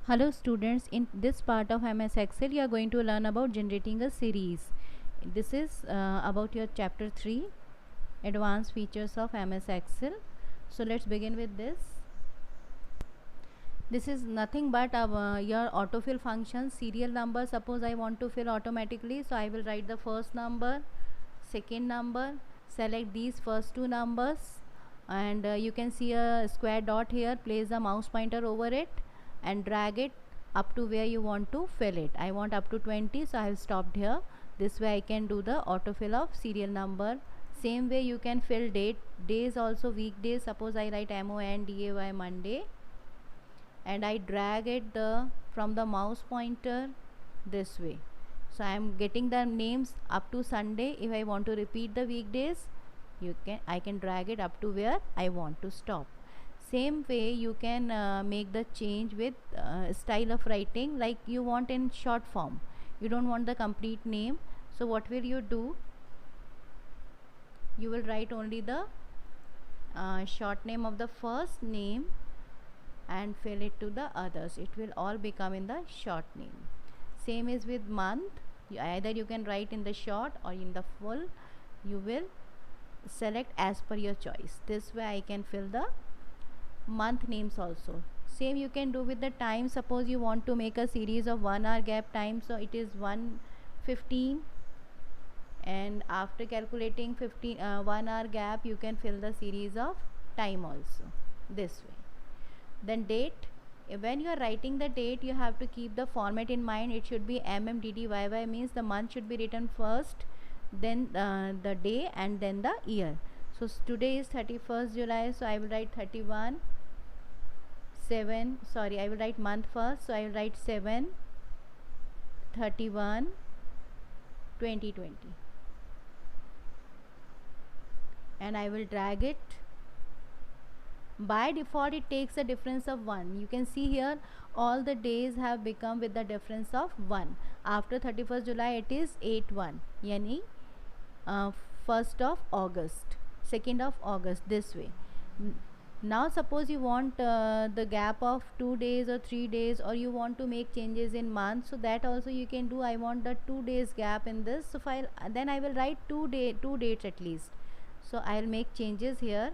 Hello students, in this part of MS Excel you are going to learn about generating a series. This is about your chapter 3 advanced features of MS Excel. So let's begin with this. This is nothing but your autofill function serial number. Suppose I want to fill automatically, so I will write the first number, second number, select these first two numbers, and you can see a square dot here. Place the mouse pointer over it and drag it up to where you want to fill it. I want up to 20, so I have stopped here. This way I can do the autofill of serial number. Same way you can fill days also, weekdays. Suppose I write MONDAY Monday, and I drag it from the mouse pointer this way. So I am getting the names up to Sunday. If I want to repeat the weekdays, I can drag it up to where I want to stop. Same way you can make the change with style of writing, like you want in short form. You don't want the complete name. So what will you do? You will write only the short name of the first name and fill it to the others. It will all become in the short name. Same is with month. Either you can write in the short or in the full. You will select as per your choice. This way I can fill the month names also. Same you can do with the time. Suppose you want to make a series of 1 hour gap time, so it is 1:15, and after calculating 1 hour gap, you can fill the series of time also this way. Then date. When you are writing the date, you have to keep the format in mind. It should be MMDDYY, means the month should be written first, then the day, and then the year. So today is 31st July, so I will write 31 7 sorry I will write month first, so I will write 7/31/2020, and I will drag it. By default it takes a difference of 1. You can see here all the days have become with the difference of 1. After 31st July it is 8/1, yani 1st of August, 2nd of August, this way. Now suppose you want the gap of 2 days or 3 days, or you want to make changes in months, so that also you can do. I want the 2 days gap in this, so then I will write 2 dates at least. So I will make changes here.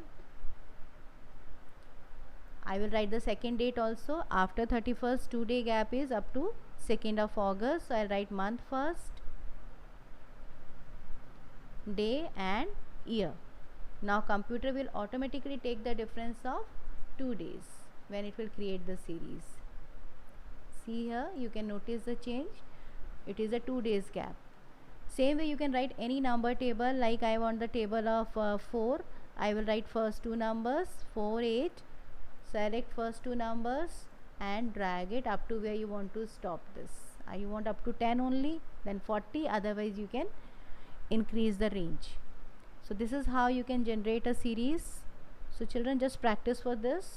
I will write the second date also. After 31st, 2 day gap is up to 2nd of August, so I will write month first, day and year. Now computer will automatically take the difference of 2 days when it will create the series. See here, you can notice the change. It is a 2 days gap. Same way you can write any number table, like I want the table of 4. I will write first two numbers 4, 8, select first two numbers and drag it up to where you want to stop this. You want up to 10 only, then 40, otherwise you can increase the range. So this is how you can generate a series. So children, just practice for this.